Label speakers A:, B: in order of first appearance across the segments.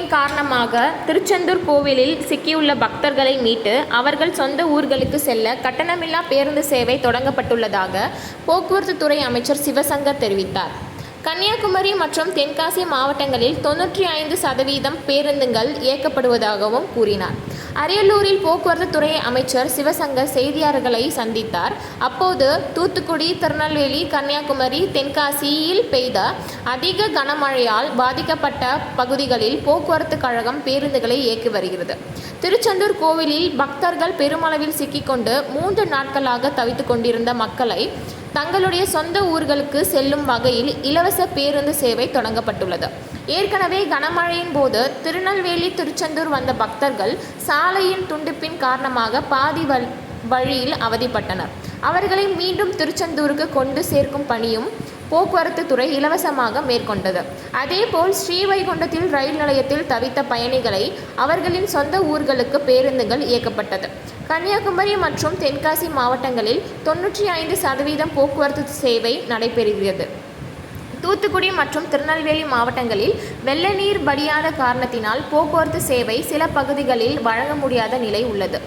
A: மழையின் காரணமாக திருச்செந்தூர் கோவிலில் சிக்கியுள்ள பக்தர்களை மீட்டு அவர்கள் சொந்த ஊர்களுக்கு செல்ல கட்டணமில்லா பேருந்து சேவை தொடங்கப்பட்டுள்ளதாக போக்குவரத்து துறை அமைச்சர் சிவசங்கர் தெரிவித்தார். கன்னியாகுமரி மற்றும் தென்காசி மாவட்டங்களில் 95% பேருந்துகள் இயக்கப்படுவதாகவும் கூறினார். அரியலூரில் போக்குவரத்து துறை அமைச்சர் சிவசங்கர் செய்தியாளர்களை சந்தித்தார். அப்போது தூத்துக்குடி, திருநெல்வேலி, கன்னியாகுமரி, தென்காசியில் பெய்த அதிக கனமழையால் பாதிக்கப்பட்ட பகுதிகளில் போக்குவரத்து கழகம் பேருந்துகளை இயக்கி வருகிறது. திருச்செந்தூர் கோவிலில் பக்தர்கள் பெருமளவில் சிக்கிக்கொண்டு 3 நாட்களாக தவித்துக் கொண்டிருந்த மக்களை தங்களுடைய சொந்த ஊர்களுக்கு செல்லும் வகையில் இலவச பேருந்து சேவை தொடங்கப்பட்டுள்ளது. ஏற்கனவே கனமழையின் போது திருநெல்வேலி, திருச்செந்தூர் வந்த பக்தர்கள் சாலையின் துண்டிப்பின் காரணமாக பாதி வழியில் அவதிப்பட்டனர். அவர்களை மீண்டும் திருச்செந்தூருக்கு கொண்டு சேர்க்கும் பணியும் போக்குவரத்து துறை இலவசமாக மேற்கொண்டது. அதேபோல் ஸ்ரீவைகுண்டத்தில் ரயில் நிலையத்தில் தவித்த பயணிகளை அவர்களின் சொந்த ஊர்களுக்கு பேருந்துகள் இயக்கப்பட்டது. கன்னியாகுமரி மற்றும் தென்காசி மாவட்டங்களில் 95% போக்குவரத்து சேவை நடைபெறுகிறது. தூத்துக்குடி மற்றும் திருநெல்வேலி மாவட்டங்களில் வெள்ள நீர் வடியாத காரணத்தினால் போக்குவரத்து சேவை சில பகுதிகளில் வழங்க முடியாத நிலை உள்ளது.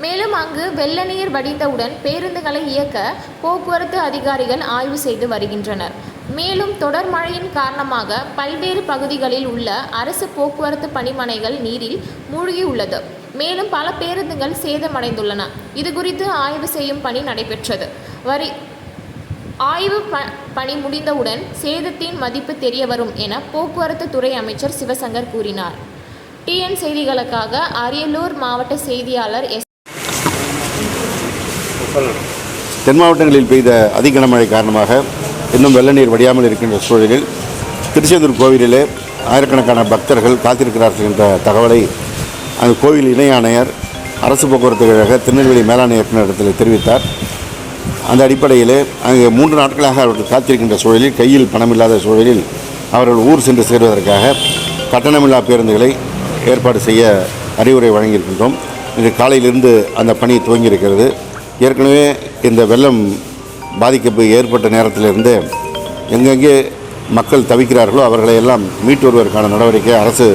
A: மேலும் அங்கு வெள்ள நீர் வடிந்தவுடன் பேருந்துகளை இயக்க போக்குவரத்து அதிகாரிகள் ஆய்வு செய்து வருகின்றனர். மேலும் தொடர் மழையின் காரணமாக பல்வேறு பகுதிகளில் உள்ள அரசு போக்குவரத்து பணிமனைகள் நீரில் மூழ்கியுள்ளது. மேலும் பல பேருந்துகள் சேதமடைந்துள்ளன. இதுகுறித்து ஆய்வு செய்யும் பணி நடைபெற்றது. ஆய்வு பணி முடிந்தவுடன் சேதத்தின் மதிப்பு தெரியவரும் என போக்குவரத்து துறை அமைச்சர் சிவசங்கர் கூறினார். TN செய்திகளுக்காக அரியலூர் மாவட்ட செய்தியாளர் எஸ்.
B: தென் மாவட்டங்களில் பெய்த அதிக கனமழை காரணமாக இன்னும் வெள்ள நீர் வடியாமல் இருக்கின்ற சூழலில் திருச்செந்தூர் கோவிலிலே ஆயிரக்கணக்கான பக்தர்கள் காத்திருக்கிறார்கள் என்ற தகவலை அந்த கோவில் இணை ஆணையர், அரசு போக்குவரத்து கழக திருநெல்வேலி மேலாண் இயக்குநரிடத்தில் தெரிவித்தார். அந்த அடிப்படையிலே அங்கே 3 நாட்களாக அவர்கள் காத்திருக்கின்ற சூழலில், கையில் பணமில்லாத சூழலில் அவர்கள் ஊர் சென்று சேருவதற்காக கட்டணமில்லா பேருந்துகளை ஏற்பாடு செய்ய அறிவுரை வழங்கியிருக்கின்றோம். இன்று காலையிலிருந்து அந்த பணி துவங்கியிருக்கிறது. ஏற்கனவே இந்த வெள்ளம் பாதிப்பு ஏற்பட்ட நேரத்திலிருந்து எங்கெங்கே மக்கள் தவிக்கிறார்களோ அவர்களை எல்லாம் மீட்டு வருவதற்கான நடவடிக்கை அரசு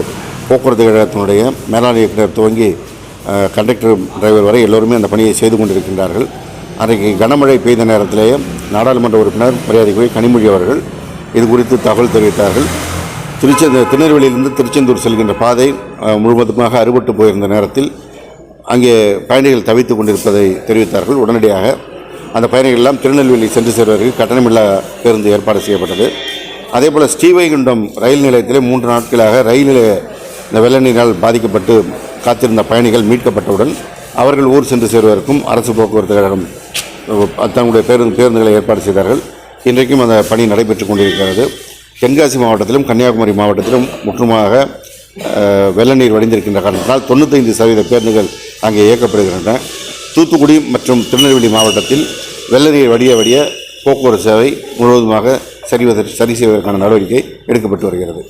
B: போக்குவரத்து கழகத்தினுடைய மேலாண் இயக்குநர் துவங்கி கண்டக்டர், டிரைவர் வரை எல்லோருமே அந்த பணியை செய்து கொண்டிருக்கின்றார்கள். அன்றைக்கு கனமழை பெய்த நேரத்திலேயே நாடாளுமன்ற உறுப்பினர் மரியாதைக்குரிய கனிமொழி அவர்கள் இது குறித்து தகவல் தெரிவித்தார்கள். திருநெல்வேலியிலிருந்து திருச்செந்தூர் செல்கின்ற பாதை முழுவதுமாக அறுபட்டு போயிருந்த நேரத்தில் அங்கே பயணிகள் தவித்து கொண்டிருப்பதை தெரிவித்தார்கள். உடனடியாக அந்த பயணிகள் எல்லாம் திருநெல்வேலி சென்று சேர்வதற்கு கட்டணமில்லா பேருந்து ஏற்பாடு செய்யப்பட்டது. அதேபோல் ஸ்ரீவைகுண்டம் ரயில் நிலையத்திலே 3 நாட்களாக ரயில் நிலைய இந்த வெள்ள நீரால் பாதிக்கப்பட்டு காத்திருந்த பயணிகள் மீட்கப்பட்டவுடன் அவர்கள் ஊர் சென்று சேருவதற்கும் அரசு போக்குவரத்து கழகம் தங்களுடைய பேருந்துகளை ஏற்பாடு செய்தார்கள். இன்றைக்கும் அந்த பணி நடைபெற்று கொண்டிருக்கிறது. தென்காசி மாவட்டத்திலும் கன்னியாகுமரி மாவட்டத்திலும் முற்றுமாக வெள்ள நீர் வடிந்திருக்கின்ற காரணத்தினால் 95% பேருந்துகள் அங்கே இயக்கப்படுகின்றன. தூத்துக்குடி மற்றும் திருநெல்வேலி மாவட்டத்தில் வெள்ள நீர் வடிய போக்குவரத்து சேவை முழுவதுமாக சரி செய்வதற்கான நடவடிக்கை எடுக்கப்பட்டு வருகிறது.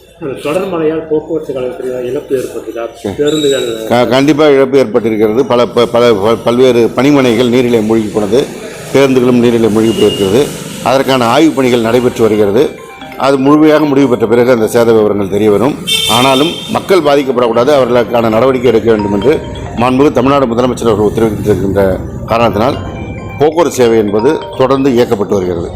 C: தொடர் மழையால் போக்குவரத்து இழப்பு ஏற்பட்டது,
B: கண்டிப்பாக இழப்பு ஏற்பட்டிருக்கிறது. பல்வேறு பணிமனைகள் நீரிலே மூழ்கி போனது, பேருந்துகளும் நீரிலே மூழ்கி போயிருக்கிறது. அதற்கான ஆய்வு பணிகள் நடைபெற்று வருகிறது. அது முழுமையாக முடிவு பெற்ற பிறகு அந்த சேத விவரங்கள் தெரிய வரும். ஆனாலும் மக்கள் பாதிக்கப்படக்கூடாது, அவர்களுக்கான நடவடிக்கை எடுக்க வேண்டும் என்று மாண்புமிகு தமிழ்நாடு முதலமைச்சர் அவர்கள் உத்தரவிட்டிருக்கின்ற காரணத்தினால் போக்குவரத்து சேவை என்பது தொடர்ந்து இயக்கப்பட்டு வருகிறது.